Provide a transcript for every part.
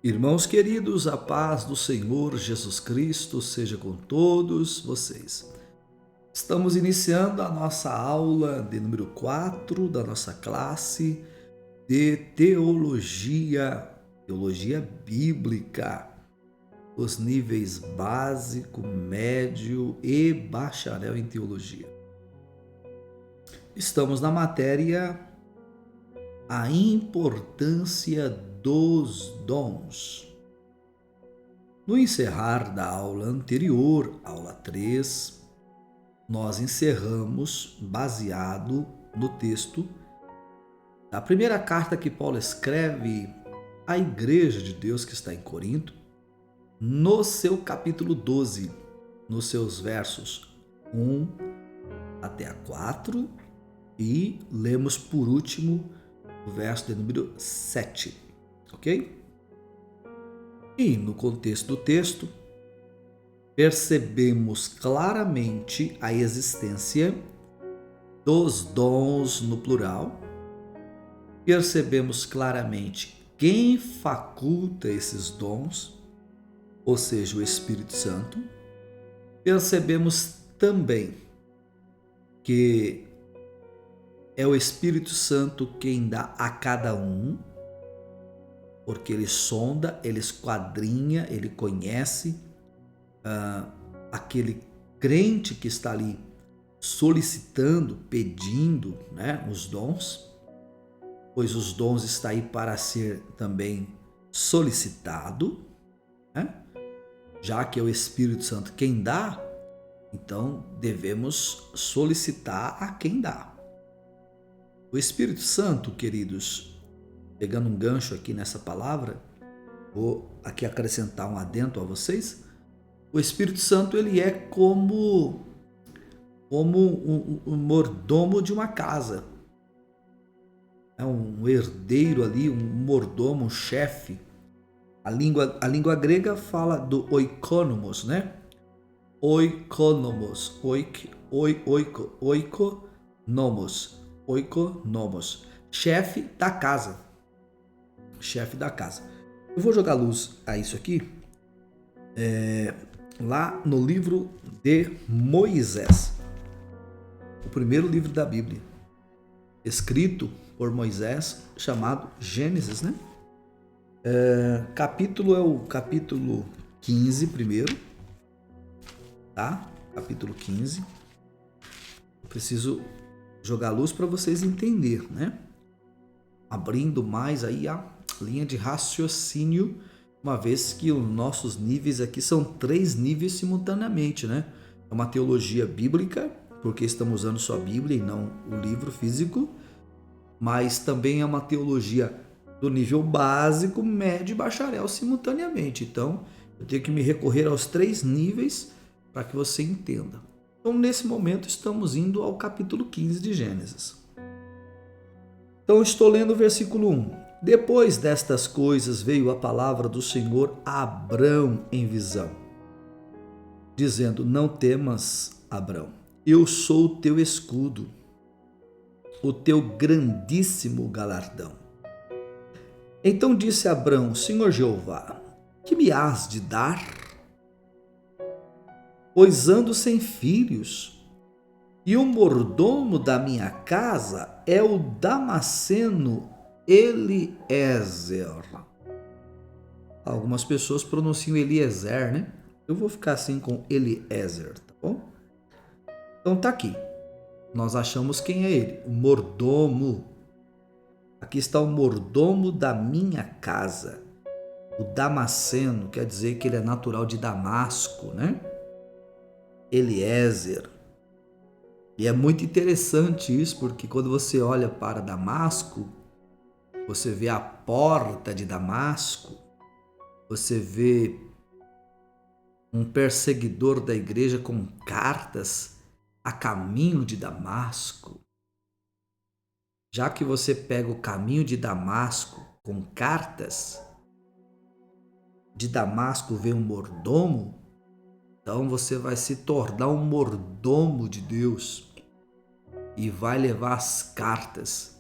Irmãos queridos, a paz do Senhor Jesus Cristo seja com todos vocês. Estamos iniciando a nossa aula de número 4 da nossa classe de teologia bíblica, os níveis básico, médio e bacharel em teologia. Estamos na matéria a importância dos dons. No encerrar da aula anterior, aula 3, nós encerramos baseado no texto da primeira carta que Paulo escreve à igreja de Deus que está em Corinto, no seu capítulo 12, nos seus versos 1 até a 4, e lemos por último o verso de número 7, ok? E no contexto do texto, percebemos claramente a existência dos dons no plural, percebemos claramente quem faculta esses dons, ou seja, o Espírito Santo. Percebemos também que é o Espírito Santo quem dá a cada um, porque ele sonda, ele esquadrinha, ele conhece aquele crente que está ali solicitando, pedindo, os dons, pois os dons estão aí para ser também solicitado, já que é o Espírito Santo quem dá, então devemos solicitar a quem dá. O Espírito Santo, queridos, pegando um gancho aqui nessa palavra, vou aqui acrescentar um adendo a vocês. O Espírito Santo, ele é como um mordomo de uma casa. É um herdeiro ali, um mordomo, um chefe. A língua grega fala do oikonomos, Oikonomos, chefe da casa. Eu vou jogar luz a isso aqui, lá no livro de Moisés, o primeiro livro da Bíblia, escrito por Moisés, chamado Gênesis, capítulo é o capítulo 15 primeiro, tá? Capítulo 15. Eu preciso jogar luz para vocês entenderem, Abrindo mais aí a linha de raciocínio, uma vez que os nossos níveis aqui são 3 níveis simultaneamente, É uma teologia bíblica, porque estamos usando só a Bíblia e não o livro físico, mas também é uma teologia do nível básico, médio e bacharel simultaneamente. Então, eu tenho que me recorrer aos 3 níveis para que você entenda. Então, nesse momento, estamos indo ao capítulo 15 de Gênesis. Então, estou lendo o versículo 1. Depois destas coisas veio a palavra do Senhor a Abrão em visão, dizendo: Não temas, Abrão, eu sou o teu escudo, o teu grandíssimo galardão. Então disse Abrão: Senhor Jeová, que me hás de dar? Pois ando sem filhos, e o mordomo da minha casa é o Damasceno Eliezer. Algumas pessoas pronunciam Eliezer, Eu vou ficar assim com Eliezer, tá bom? Então tá aqui. Nós achamos quem é ele, o mordomo. Aqui está o mordomo da minha casa. O Damasceno quer dizer que ele é natural de Damasco, Eliezer. E é muito interessante isso, porque quando você olha para Damasco, você vê a porta de Damasco, você vê um perseguidor da igreja com cartas a caminho de Damasco. Já que você pega o caminho de Damasco com cartas, de Damasco vem um mordomo, então você vai se tornar um mordomo de Deus e vai levar as cartas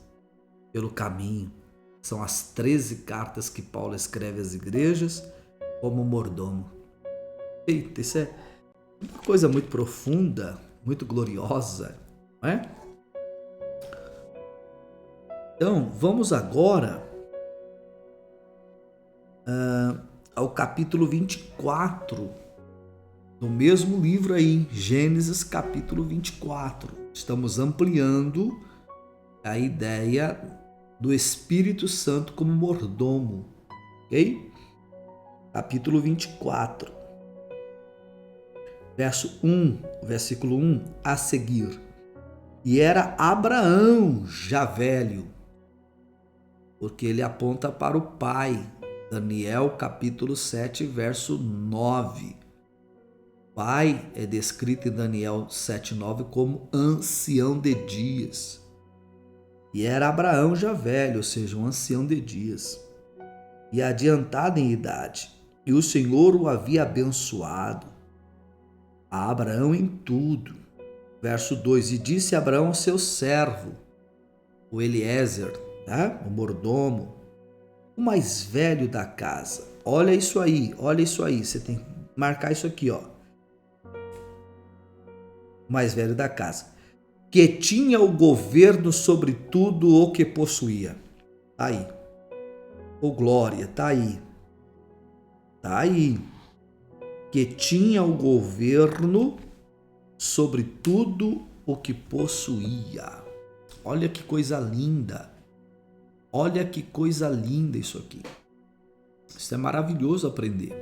pelo caminho, são as 13 cartas que Paulo escreve às igrejas, como mordomo. Eita, isso é uma coisa muito profunda, muito gloriosa, não é? Então, vamos agora ao capítulo 24, do mesmo livro aí, Gênesis capítulo 24. Estamos ampliando a ideia do Espírito Santo como mordomo, ok? Capítulo 24, versículo 1 a seguir. E era Abraão já velho, porque ele aponta para o pai. Daniel capítulo 7, verso 9. Pai é descrito em Daniel 7:9 como ancião de dias. E era Abraão já velho, ou seja, um ancião de dias, e adiantado em idade. E o Senhor o havia abençoado a Abraão em tudo. Verso 2: E disse Abraão ao seu servo, o Eliezer, né? O mordomo, o mais velho da casa. Olha isso aí, você tem que marcar isso aqui, ó. O mais velho da casa, que tinha o governo sobre tudo o que possuía. Tá aí. Ô glória, tá aí. Tá aí. Que tinha o governo sobre tudo o que possuía. Olha que coisa linda. Olha que coisa linda isso aqui. Isso é maravilhoso aprender.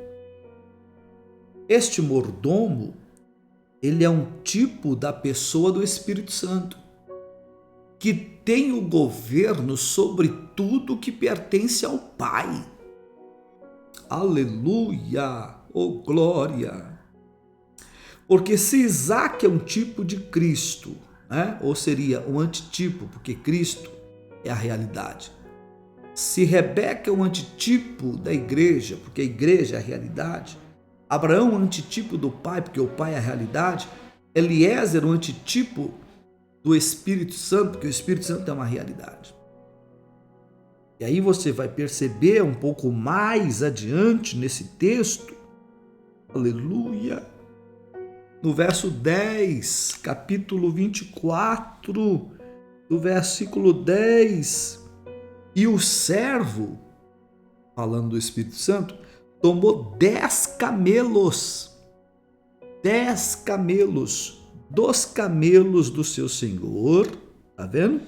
Este mordomo, ele é um tipo da pessoa do Espírito Santo, que tem o governo sobre tudo que pertence ao Pai. Aleluia! Oh glória! Porque se Isaac é um tipo de Cristo, né? Ou seria um antitipo, porque Cristo é a realidade. Se Rebeca é um antitipo da igreja, porque a igreja é a realidade, Abraão é um antitipo do Pai, porque o Pai é a realidade, Eliezer é um antitipo do Espírito Santo, porque o Espírito Santo é uma realidade. E aí você vai perceber um pouco mais adiante nesse texto, aleluia, no verso 10, capítulo 24, do versículo 10, e o servo, falando do Espírito Santo, tomou 10 camelos, 10 camelos, dos camelos do seu senhor, tá vendo?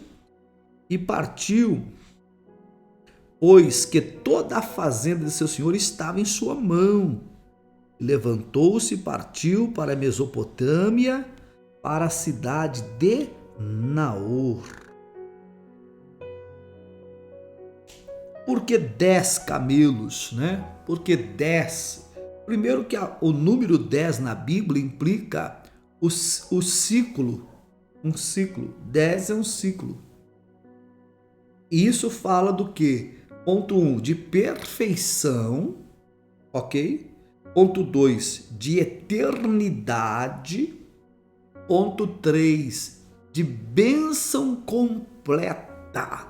E partiu, pois que toda a fazenda de seu senhor estava em sua mão. Levantou-se e partiu para a Mesopotâmia, para a cidade de Naor. Por que 10 camelos, né? Por que 10? Primeiro que o número 10 na Bíblia implica o ciclo, um ciclo. 10 é um ciclo. E isso fala do quê? Ponto 1, de perfeição, ok? Ponto 2, de eternidade. Ponto 3, de bênção completa.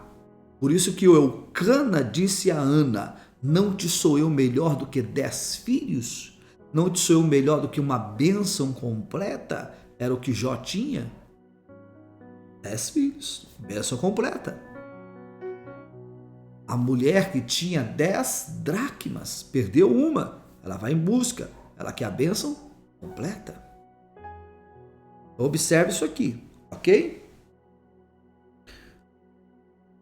Por isso que o Eucana disse a Ana, não te sou eu melhor do que 10 filhos? Não te sou eu melhor do que uma bênção completa? Era o que Jó tinha. 10 filhos, bênção completa. A mulher que tinha 10 dracmas, perdeu uma, ela vai em busca, ela quer a bênção completa. Observe isso aqui, ok?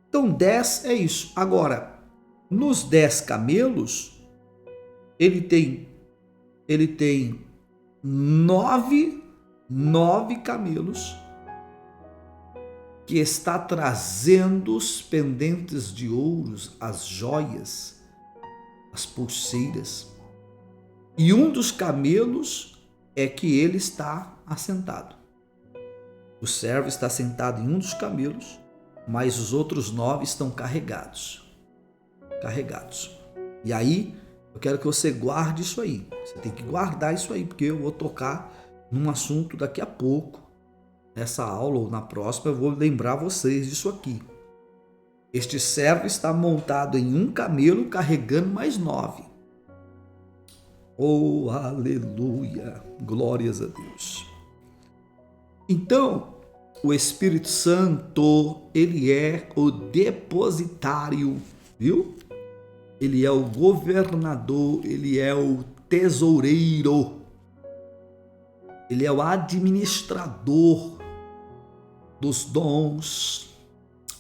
Então 10 é isso. Agora, nos 10 camelos, ele tem 9 camelos que está trazendo os pendentes de ouros, as joias, as pulseiras. E um dos camelos é que ele está assentado. O servo está sentado em um dos camelos, mas os outros 9 estão carregados. E aí, eu quero que você guarde isso aí. Você tem que guardar isso aí, porque eu vou tocar num assunto daqui a pouco. Nessa aula ou na próxima eu vou lembrar vocês disso aqui. Este servo está montado em um camelo, carregando mais 9. Oh, aleluia! Glórias a Deus. Então, o Espírito Santo, ele é o depositário, viu? Ele é o governador, ele é o tesoureiro, ele é o administrador dos dons.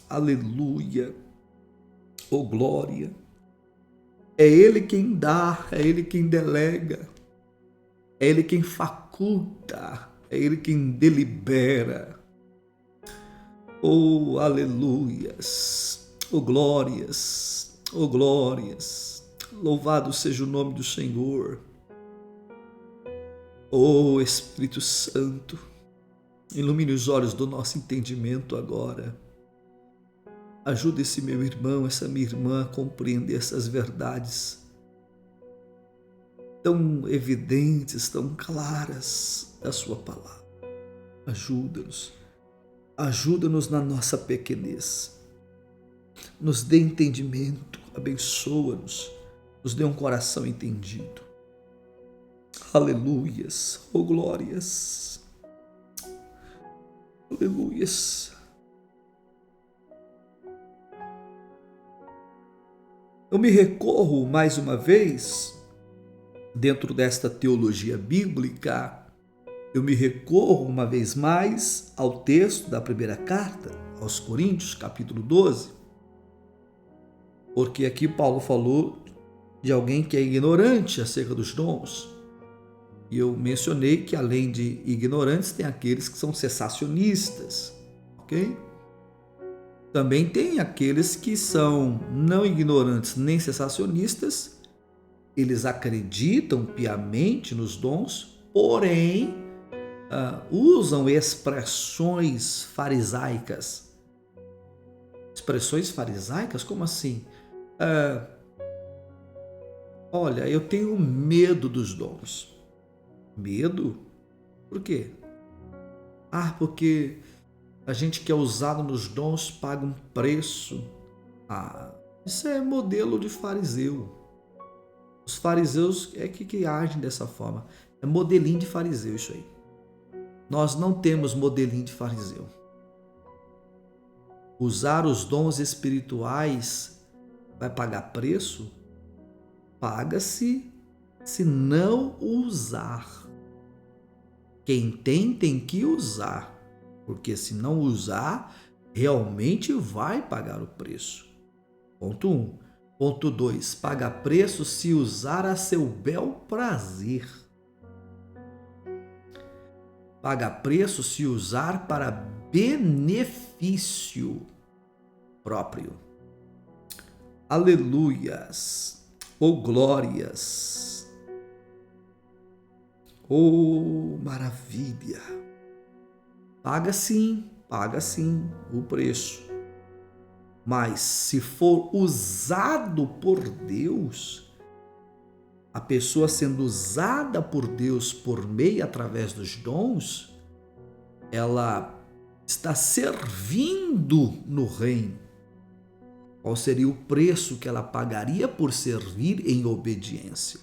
Aleluia! Oh, glória! É ele quem dá, é ele quem delega, é ele quem faculta, é ele quem delibera. Oh, aleluias! Oh, glórias! Oh, glórias! Louvado seja o nome do Senhor. Oh, Espírito Santo, ilumine os olhos do nosso entendimento agora. Ajude esse meu irmão, essa minha irmã a compreender essas verdades tão evidentes, tão claras da sua palavra. Ajuda-nos. Ajuda-nos na nossa pequenez. Nos dê entendimento, abençoa-nos, nos dê um coração entendido. Aleluias, oh glórias. Aleluias. Eu me recorro mais uma vez, dentro desta teologia bíblica, eu me recorro uma vez mais ao texto da primeira carta aos Coríntios, capítulo 12, porque aqui Paulo falou de alguém que é ignorante acerca dos dons. E eu mencionei que além de ignorantes, tem aqueles que são cessacionistas, ok? Também tem aqueles que são não ignorantes nem cessacionistas, eles acreditam piamente nos dons, porém usam expressões farisaicas. Expressões farisaicas? Como assim? Olha, eu tenho medo dos dons. Medo? Por quê? Porque a gente que é usado nos dons paga um preço. Isso é modelo de fariseu. Os fariseus é que agem dessa forma. É modelinho de fariseu isso aí. Nós não temos modelinho de fariseu. Usar os dons espirituais vai pagar preço? Paga-se se não usar. Quem tem que usar. Porque se não usar, realmente vai pagar o preço. Ponto 1. Ponto 2. Paga preço se usar a seu bel prazer. Paga preço se usar para benefício próprio. Aleluias! Oh glórias! Oh maravilha! Paga sim o preço. Mas se for usado por Deus, a pessoa sendo usada por Deus por meio através dos dons, ela está servindo no reino. Qual seria o preço que ela pagaria por servir em obediência?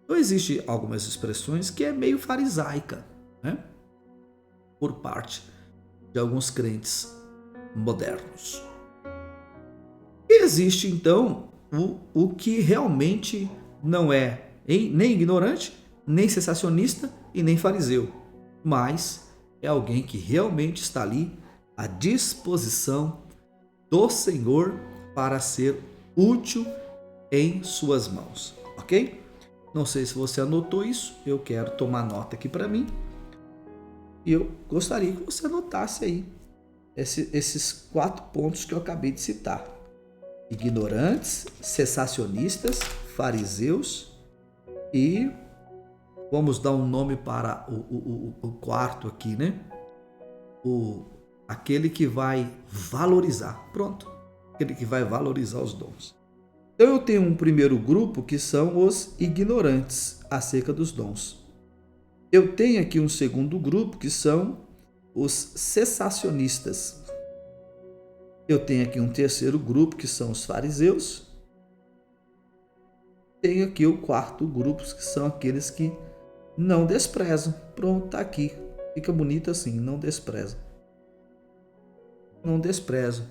Então, existem algumas expressões que é meio farisaica, né? Por parte de alguns crentes modernos. E existe, então, o que realmente não é nem ignorante, nem cessacionista e nem fariseu, mas é alguém que realmente está ali à disposição do Senhor para ser útil em suas mãos, ok? Não sei se você anotou isso, eu quero tomar nota aqui para mim. E eu gostaria que você anotasse aí esses 4 pontos que eu acabei de citar. Ignorantes, cessacionistas, fariseus e vamos dar um nome para o quarto aqui, né? Aquele que vai valorizar. Pronto. Aquele que vai valorizar os dons. Então eu tenho um primeiro grupo que são os ignorantes acerca dos dons. Eu tenho aqui um segundo grupo que são os cessacionistas. Eu tenho aqui um terceiro grupo, que são os fariseus. Tenho aqui o quarto grupo, que são aqueles que não desprezam. Pronto, tá aqui. Fica bonito assim, não desprezam. Não desprezam,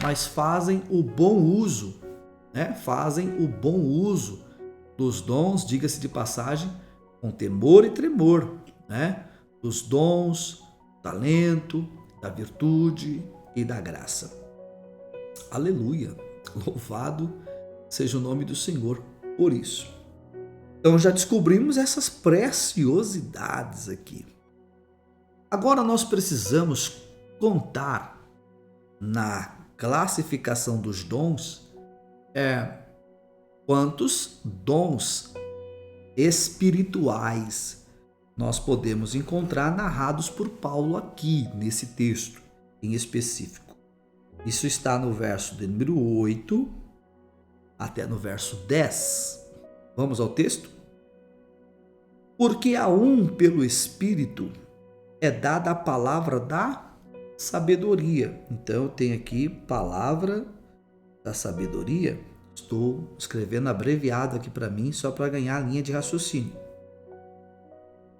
mas fazem o bom uso, né? Fazem o bom uso dos dons, diga-se de passagem, com temor e tremor, né? Dos dons, talento, da virtude e da graça. Aleluia! Louvado seja o nome do Senhor por isso. Então já descobrimos essas preciosidades aqui. Agora nós precisamos contar na classificação dos dons quantos dons espirituais nós podemos encontrar narrados por Paulo aqui nesse texto em específico. Isso está no verso de número 8 até no verso 10. Vamos ao texto? Porque a um pelo Espírito é dada a palavra da sabedoria. Então eu tenho aqui palavra da sabedoria. Estou escrevendo abreviado aqui para mim, só para ganhar a linha de raciocínio.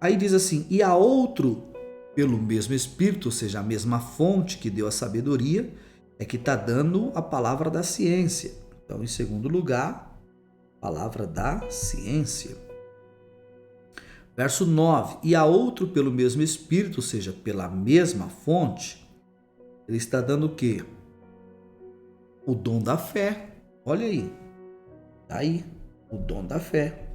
Aí diz assim, e a outro pelo mesmo Espírito, ou seja, a mesma fonte que deu a sabedoria, é que está dando a palavra da ciência. Então, em segundo lugar, palavra da ciência. Verso 9, e a outro pelo mesmo Espírito, ou seja, pela mesma fonte, ele está dando o quê? O dom da fé. Olha aí, está aí, o dom da fé.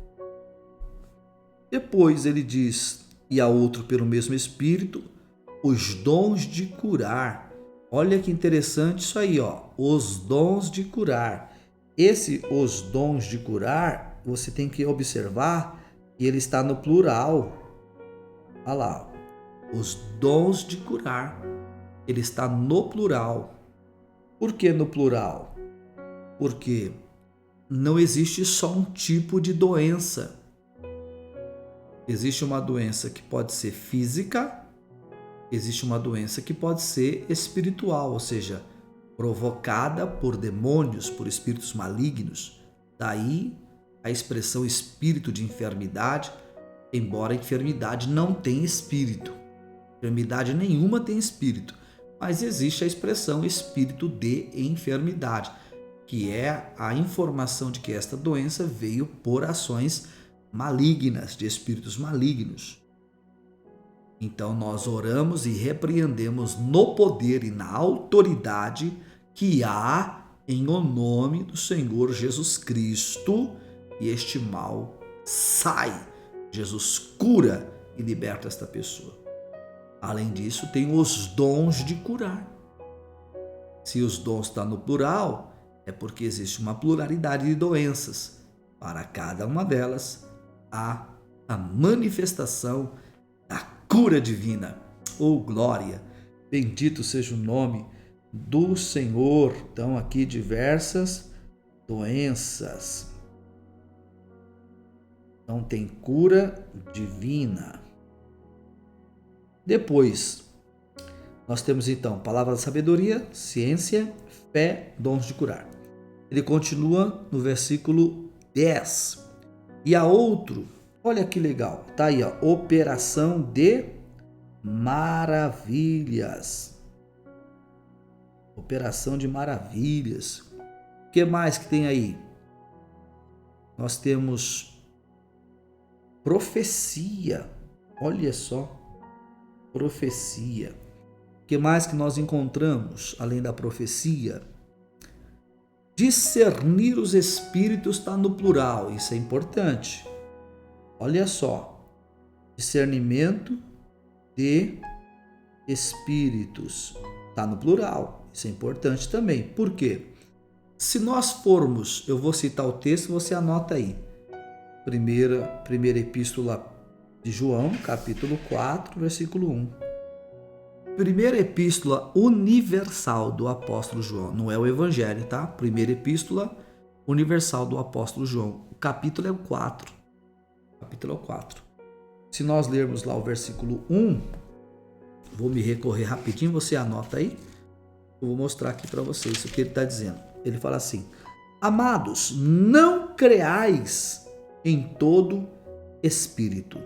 Depois ele diz, e a outro pelo mesmo Espírito, os dons de curar. Olha que interessante isso aí, ó, os dons de curar. Os dons de curar, você tem que observar que ele está no plural. Olha lá, os dons de curar. Ele está no plural. Por que no plural? Porque não existe só um tipo de doença. Existe uma doença que pode ser física, existe uma doença que pode ser espiritual, ou seja, provocada por demônios, por espíritos malignos. Daí a expressão espírito de enfermidade, embora a enfermidade não tenha espírito. Enfermidade nenhuma tem espírito, mas existe a expressão espírito de enfermidade, que é a informação de que esta doença veio por ações malignas, de espíritos malignos. Então nós oramos e repreendemos no poder e na autoridade que há em o nome do Senhor Jesus Cristo, e este mal sai. Jesus cura e liberta esta pessoa. Além disso, tem os dons de curar. Se os dons estão no plural, é porque existe uma pluralidade de doenças. Para cada uma delas, há a manifestação da cura divina. Oh, glória! Bendito seja o nome do Senhor. Então, aqui diversas doenças. Então, tem cura divina. Depois, nós temos então palavra da sabedoria, ciência, fé, dons de curar. Ele continua no versículo 10. E a outro, olha que legal, tá aí, ó, operação de maravilhas. Operação de maravilhas. O que mais que tem aí? Nós temos profecia. Olha só, profecia. O que mais que nós encontramos além da profecia? Discernir os espíritos está no plural, isso é importante. Olha só, discernimento de espíritos está no plural, isso é importante também. Por quê? Se nós formos, eu vou citar o texto, você anota aí. Primeira epístola de João, capítulo 4, versículo 1. Primeira epístola universal do apóstolo João, não é o evangelho, tá? Primeira epístola universal do apóstolo João. O capítulo é o 4. Capítulo é o 4. Se nós lermos lá o versículo 1, vou me recorrer rapidinho, você anota aí. Eu vou mostrar aqui para vocês o que ele está dizendo. Ele fala assim: amados, não creais em todo espírito.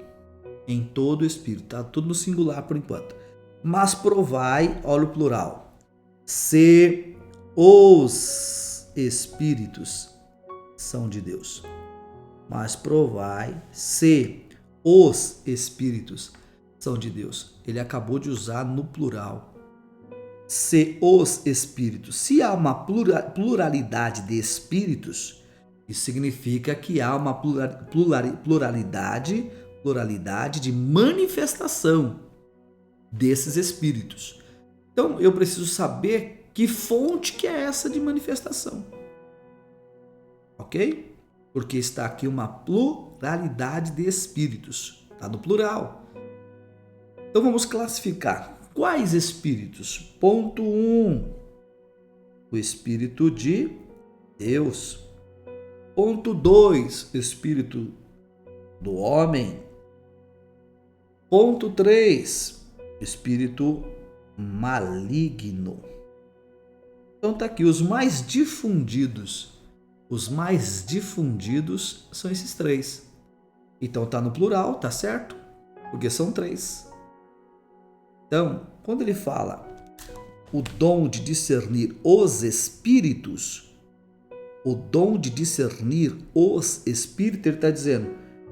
Em todo espírito, tá tudo no singular por enquanto. Mas provai, olha o plural, se os espíritos são de Deus. Mas provai se os espíritos são de Deus. Ele acabou de usar no plural. Se os espíritos. Se há uma pluralidade de espíritos, isso significa que há uma pluralidade de manifestação desses espíritos. Então eu preciso saber que fonte que é essa de manifestação. Ok? Porque está aqui uma pluralidade de espíritos. Está no plural. Então vamos classificar. Quais espíritos? Ponto 1. O Espírito de Deus. Ponto 2. Espírito do homem. Ponto 3. Espírito maligno. Então está aqui os mais difundidos. Os mais difundidos são esses 3. Então está no plural, tá certo? Porque são 3. Então, quando ele fala o dom de discernir os espíritos, o dom de discernir os espíritos, ele está dizendo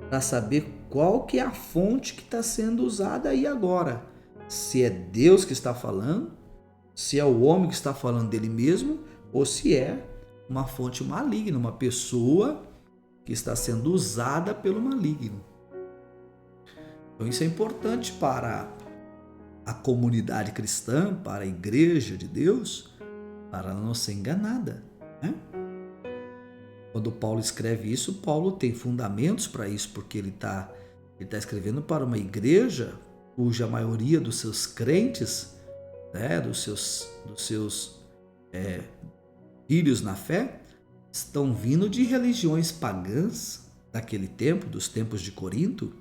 para saber qual que é a fonte que está sendo usada aí agora. Se é Deus que está falando, se é o homem que está falando dele mesmo, ou se é uma fonte maligna, uma pessoa que está sendo usada pelo maligno. Então isso é importante para a comunidade cristã, para a igreja de Deus, para ela não ser enganada, né? Quando Paulo escreve isso, Paulo tem fundamentos para isso, porque ele está escrevendo para uma igreja cuja maioria dos seus crentes, né, dos seus filhos na fé, estão vindo de religiões pagãs daquele tempo, dos tempos de Corinto.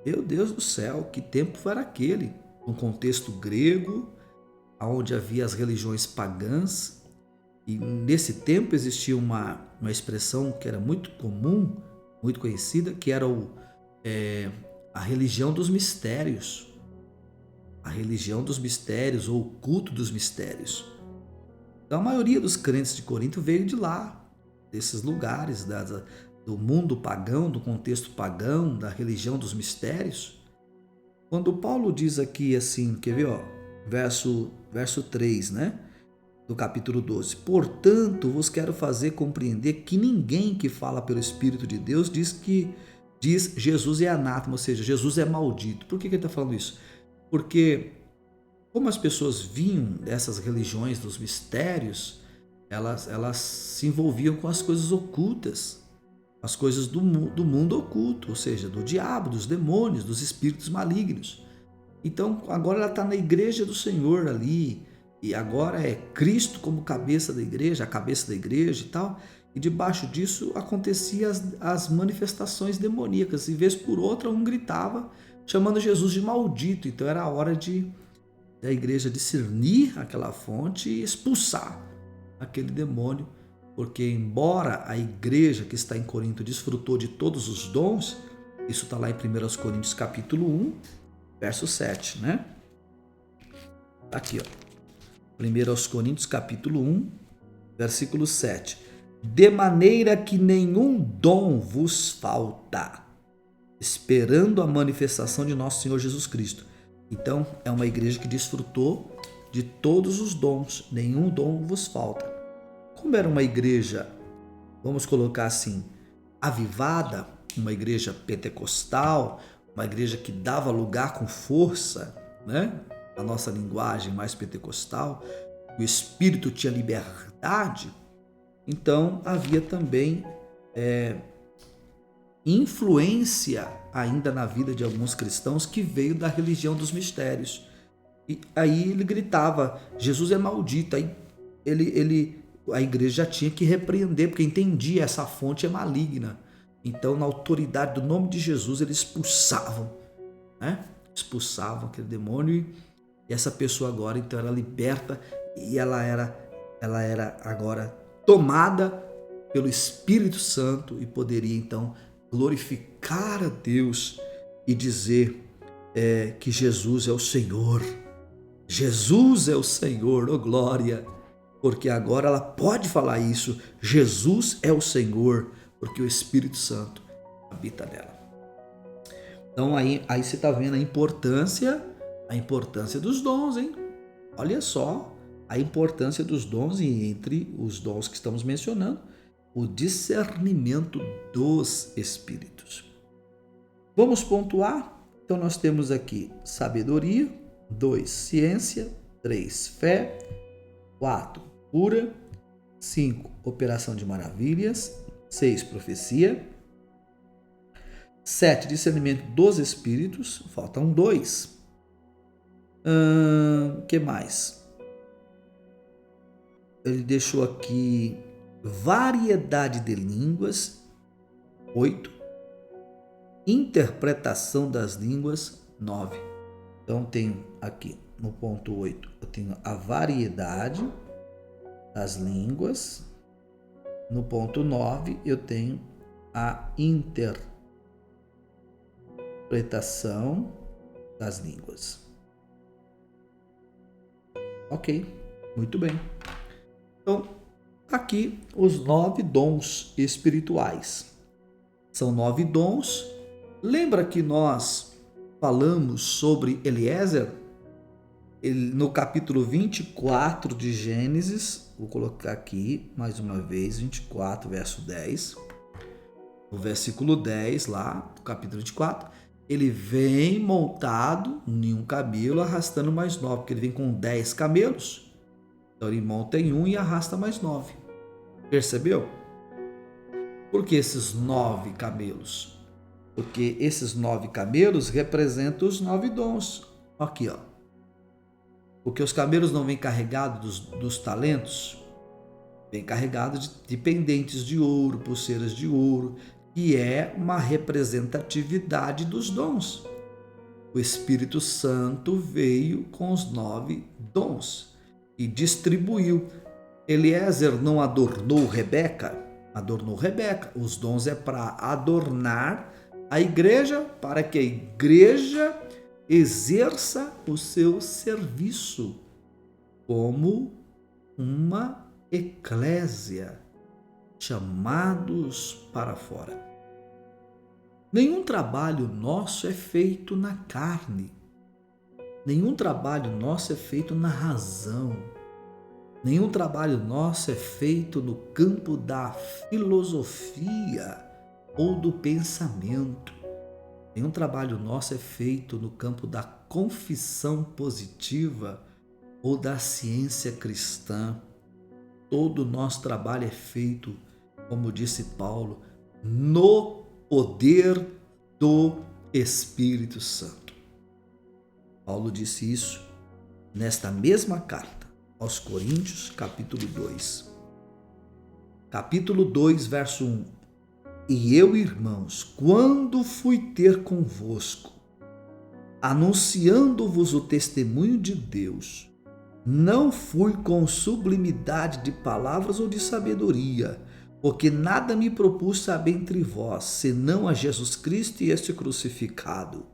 Meu Deus do céu, que tempo era aquele? Um contexto grego, onde havia as religiões pagãs, e nesse tempo existia uma expressão que era muito comum, muito conhecida, que era a religião dos mistérios. A religião dos mistérios, ou o culto dos mistérios. Então a maioria dos crentes de Corinto veio de lá, desses lugares, do mundo pagão, do contexto pagão, da religião dos mistérios. Quando Paulo diz aqui assim, quer ver, ó, verso 3, né, do capítulo 12. Portanto, vos quero fazer compreender que ninguém que fala pelo Espírito de Deus diz Jesus é anátema, ou seja, Jesus é maldito. Por que ele está falando isso? Porque como as pessoas vinham dessas religiões dos mistérios, elas se envolviam com as coisas ocultas, as coisas do mundo oculto, ou seja, do diabo, dos demônios, dos espíritos malignos. Então, agora ela está na igreja do Senhor ali, e agora é Cristo como cabeça da igreja, a cabeça da igreja e tal, e debaixo disso aconteciam as manifestações demoníacas, e vez por outra um gritava chamando Jesus de maldito. Então era a hora da igreja discernir aquela fonte e expulsar aquele demônio, porque embora a igreja que está em Corinto desfrutou de todos os dons, isso está lá em 1 Coríntios capítulo 1, verso 7, né? Tá aqui, ó. 1 Coríntios capítulo 1, versículo 7. De maneira que nenhum dom vos falta, esperando a manifestação de nosso Senhor Jesus Cristo. Então, é uma igreja que desfrutou de todos os dons, nenhum dom vos falta. Como era uma igreja, vamos colocar assim, avivada, uma igreja pentecostal, uma igreja que dava lugar com força, né? A nossa linguagem mais pentecostal, o Espírito tinha liberdade, então havia também influência ainda na vida de alguns cristãos que veio da religião dos mistérios. E aí ele gritava, Jesus é maldito. Aí a igreja já tinha que repreender, porque entendia, essa fonte é maligna. Então, na autoridade do nome de Jesus, eles expulsavam, né? Expulsavam aquele demônio, e essa pessoa agora então era liberta e ela era agora tomada pelo Espírito Santo e poderia então glorificar a Deus e dizer que Jesus é o Senhor. Jesus é o Senhor, oh glória! Porque agora ela pode falar isso. Jesus é o Senhor, porque o Espírito Santo habita nela. Então aí você está vendo a importância dos dons, hein? Olha só a importância dos dons, e entre os dons que estamos mencionando, o discernimento dos espíritos. Vamos pontuar? Então nós temos aqui sabedoria, 2, ciência, 3, fé, 4, cura, 5, operação de maravilhas, 6, profecia, 7, discernimento dos espíritos, faltam 2. Que mais? Ele deixou aqui variedade de línguas, 8, interpretação das línguas, 9. Então tenho aqui no ponto 8, eu tenho a variedade das línguas. No ponto 9, eu tenho a interpretação das línguas. Ok, muito bem. Então, aqui os 9 dons espirituais. São 9 dons. Lembra que nós falamos sobre Eliezer? No capítulo 24 de Gênesis, vou colocar aqui mais uma vez, 24, verso 10. No versículo 10, lá, do capítulo 24, ele vem montado em um camelo, arrastando mais 9, porque ele vem com 10 camelos. Então ele monta em um e arrasta mais 9. Percebeu? Por que esses 9 camelos? Porque esses 9 camelos representam os 9 dons. Aqui, ó. Porque os camelos não vêm carregados dos talentos, vêm carregados de pendentes de ouro, pulseiras de ouro, que é uma representatividade dos dons. O Espírito Santo veio com os 9 dons e distribuiu. Eliezer não adornou Rebeca? Adornou Rebeca. Os dons é para adornar a igreja, para que a igreja exerça o seu serviço como uma eclésia, chamados para fora. Nenhum trabalho nosso é feito na carne. Nenhum trabalho nosso é feito na razão. Nenhum trabalho nosso é feito no campo da filosofia ou do pensamento. Nenhum trabalho nosso é feito no campo da confissão positiva ou da ciência cristã. Todo o nosso trabalho é feito, como disse Paulo, no poder do Espírito Santo. Paulo disse isso nesta mesma carta aos Coríntios, capítulo 2. Capítulo 2, verso 1. E eu, irmãos, quando fui ter convosco, anunciando-vos o testemunho de Deus, não fui com sublimidade de palavras ou de sabedoria, porque nada me propus saber entre vós, senão a Jesus Cristo e este crucificado.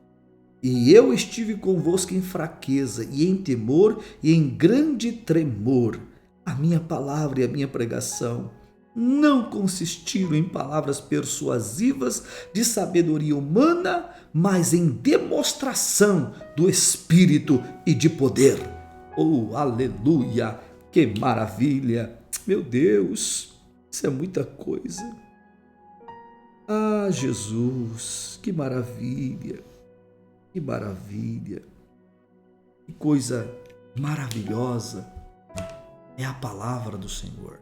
E eu estive convosco em fraqueza, e em temor, e em grande tremor. A minha palavra e a minha pregação não consistiram em palavras persuasivas de sabedoria humana, mas em demonstração do Espírito e de poder. Oh, aleluia! Que maravilha! Meu Deus, isso é muita coisa. Ah, Jesus, que maravilha! Que maravilha! Que coisa maravilhosa é a palavra do Senhor.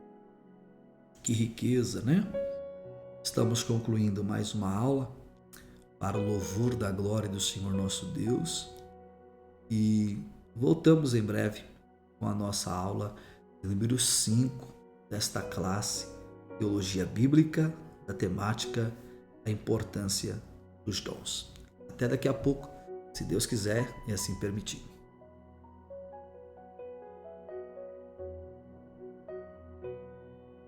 Que riqueza, né? Estamos concluindo mais uma aula para o louvor da glória do Senhor nosso Deus e voltamos em breve com a nossa aula número 5 desta classe Teologia Bíblica, da temática A Importância dos Dons. Até daqui a pouco, se Deus quiser e assim permitir.